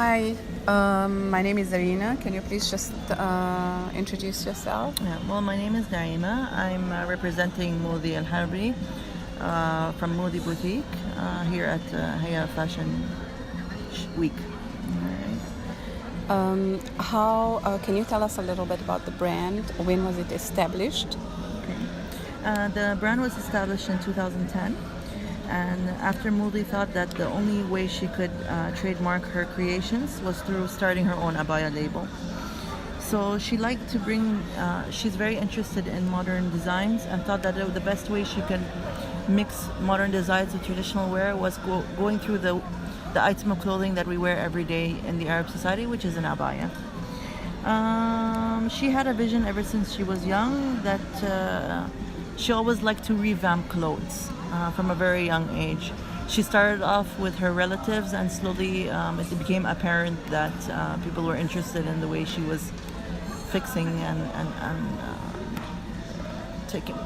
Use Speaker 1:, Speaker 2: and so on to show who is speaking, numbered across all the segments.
Speaker 1: Hi, my name is Zarina. Can you please just introduce yourself?
Speaker 2: Yeah, well, my name is Naimah. I'm representing Modi Al Harbi from Modi Boutique here at Heya Fashion Week.
Speaker 1: How can you tell us a little bit about the brand? When was it established?
Speaker 2: The brand was established in 2010, and after Modi thought that the only way she could trademark her creations was through starting her own abaya label. So she liked to bring, she's very interested in modern designs and thought that the best way she could mix modern designs with traditional wear was going through the item of clothing that we wear every day in the Arab society, which is an abaya. She had a vision ever since she was young that she always liked to revamp clothes from a very young age. She started off with her relatives, and slowly it became apparent that people were interested in the way she was fixing and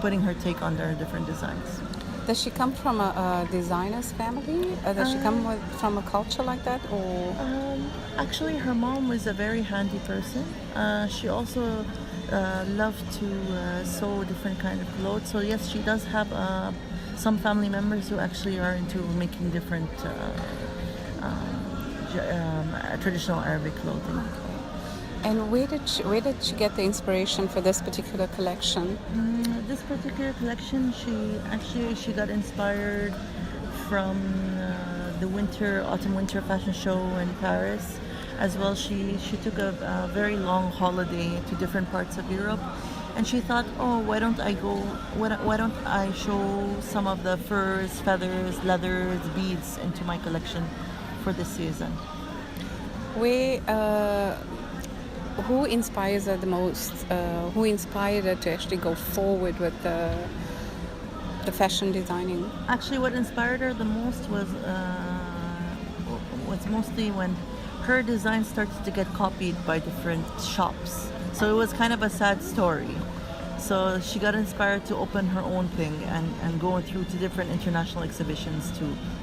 Speaker 2: putting her take on their different designs.
Speaker 1: Does she come from a designer's family? Does she come from a culture like that, or?
Speaker 2: Actually, her mom was a very handy person. She also loved to sew different kind of clothes. So yes, she does have some family members who actually are into making different traditional Arabic clothing.
Speaker 1: And where did she get the inspiration for this particular collection?
Speaker 2: This particular collection, she got inspired from the autumn-winter fashion show in Paris. As well, she took a very long holiday to different parts of Europe, and she thought, oh, why don't I show some of the furs, feathers, leathers, beads into my collection for this season.
Speaker 1: Who inspires her the most? Who inspired her to actually go forward with the fashion designing?
Speaker 2: Actually, what inspired her the most was mostly when her design started to get copied by different shops. So it was kind of a sad story. So she got inspired to open her own thing and go through to different international exhibitions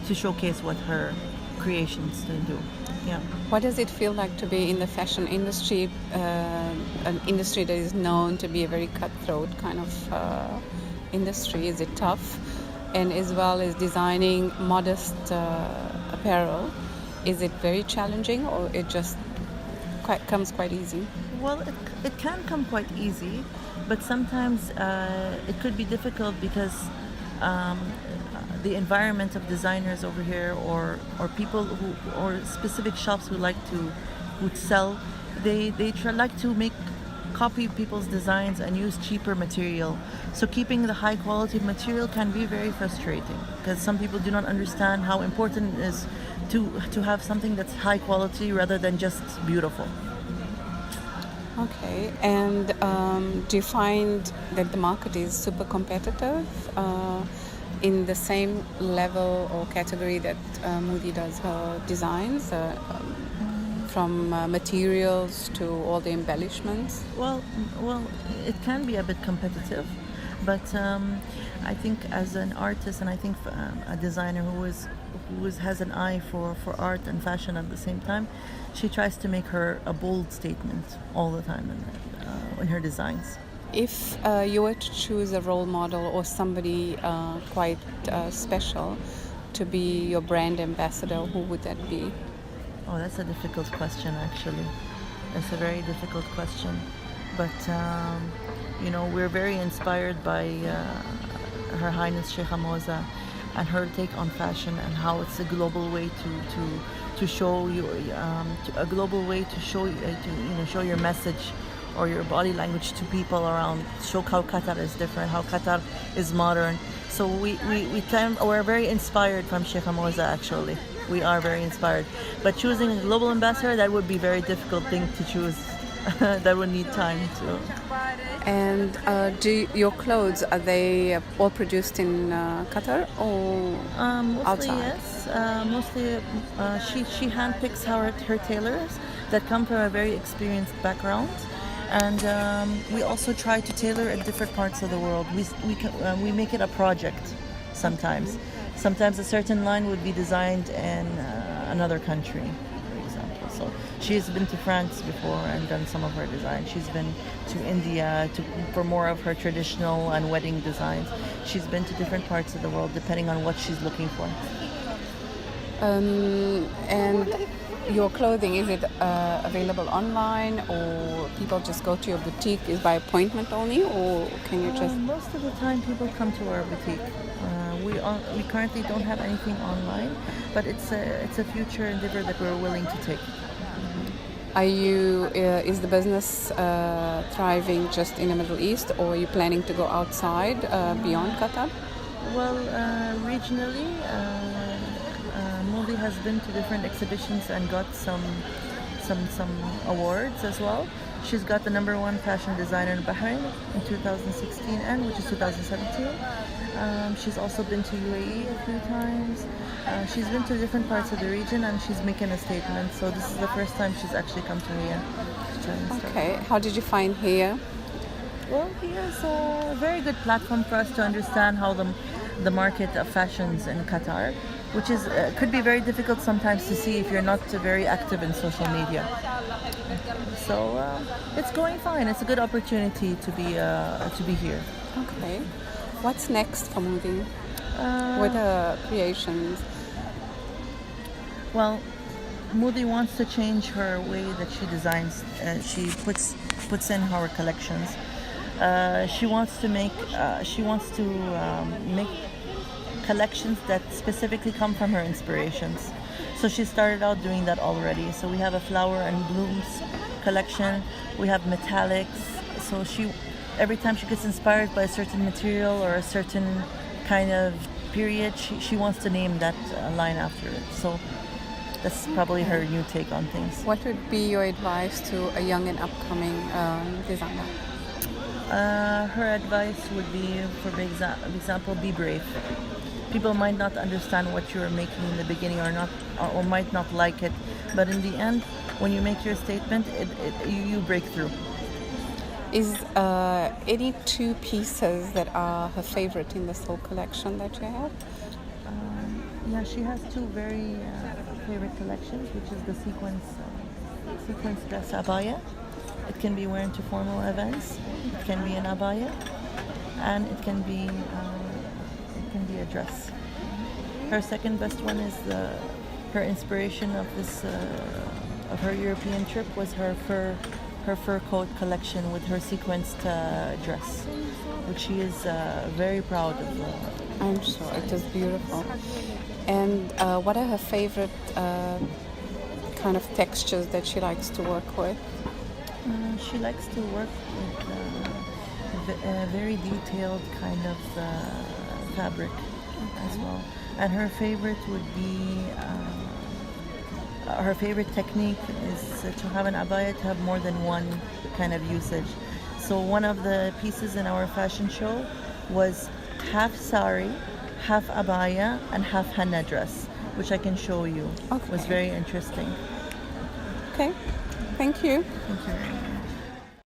Speaker 2: to showcase what her creations to do. Yeah.
Speaker 1: What does it feel like to be in the fashion industry, an industry that is known to be a very cutthroat kind of industry? Is it tough? And as well as designing modest apparel, is it very challenging, or it just comes quite easy?
Speaker 2: Well, it can come quite easy, but sometimes it could be difficult because the environment of designers over here, or people or specific shops who would sell, they like to copy people's designs and use cheaper material. So keeping the high quality material can be very frustrating, because some people do not understand how important it is to have something that's high quality rather than just beautiful.
Speaker 1: Okay, and do you find that the market is super competitive in the same level or category that Modi does her designs, from materials to all the embellishments?
Speaker 2: Well, it can be a bit competitive, but I think as an artist, and I think a designer who has an eye for art and fashion at the same time, she tries to make a bold statement all the time in her designs.
Speaker 1: If you were to choose a role model or somebody quite special to be your brand ambassador, who would that be?
Speaker 2: Oh, that's a difficult question, actually. That's a very difficult question. But, we're very inspired by Her Highness Sheikha Moza and her take on fashion, and how it's a global way to show you, a global way to show your message or your body language to people around, show how Qatar is different, how Qatar is modern. So we're very inspired from Sheikha Moza, actually. We are very inspired. But choosing a global ambassador, that would be a very difficult thing to choose. That would need time to.
Speaker 1: And your clothes, are they all produced in Qatar or
Speaker 2: Mostly
Speaker 1: outside?
Speaker 2: yes. Mostly she handpicks her tailors that come from a very experienced background. And we also try to tailor at different parts of the world. We make it a project sometimes. Sometimes a certain line would be designed in another country, for example. also. She's been to France before and done some of her designs. She's been to India for more of her traditional and wedding designs. She's been to different parts of the world depending on what she's looking for.
Speaker 1: And your clothing, is it available online, or people just go to your boutique? Is by appointment only, or can you just...
Speaker 2: Most of the time people come to our boutique. We currently don't have anything online, but it's a future endeavor that we're willing to take.
Speaker 1: Are you, is the business thriving just in the Middle East, or are you planning to go outside beyond Qatar?
Speaker 2: Well, regionally, Modi has been to different exhibitions and got some awards as well. She's got the #1 fashion designer in Bahrain in 2016 and which is 2017. She's also been to UAE a few times. She's been to different parts of the region and she's making a statement. So this is the first time she's actually come to Heya.
Speaker 1: Okay, how did you find Heya?
Speaker 2: Well, Heya is a very good platform for us to understand how the market of fashions in Qatar, which is could be very difficult sometimes to see if you're not very active in social media. So it's going fine. It's a good opportunity to be here.
Speaker 1: Okay. What's next for Modi with her creations?
Speaker 2: Well, Modi wants to change her way that she designs. She puts in her collections. She wants to make collections that specifically come from her inspirations. So she started out doing that already. So we have a flower and blooms collection. We have metallics. So every time she gets inspired by a certain material or a certain kind of period, she wants to name that line after it. So that's probably her new take on things.
Speaker 1: What would be your advice to a young and upcoming designer?
Speaker 2: Her advice would be, for example, be brave. People might not understand what you're making in the beginning or might not like it, but in the end, when you make your statement, you break through.
Speaker 1: Is any two pieces that are her favorite in this whole collection that you have?
Speaker 2: Yeah, she has two very favorite collections, which is the sequence dress abaya. It can be worn to formal events. It can be an abaya, and it can be a dress. Her second best one is her inspiration of this of her European trip was her fur coat collection with her sequenced dress, which she is very proud of.
Speaker 1: I'm sure it is beautiful. And what are her favorite kind of textures that she likes to work with?
Speaker 2: She likes to work with a very detailed kind of fabric as well. And her favorite would be, her favorite technique is to have an abaya to have more than one kind of usage. So one of the pieces in our fashion show was half sari, half abaya, and half henna dress, which I can show you.
Speaker 1: Okay.
Speaker 2: It was very interesting.
Speaker 1: Okay, thank you.
Speaker 2: Thank you very much.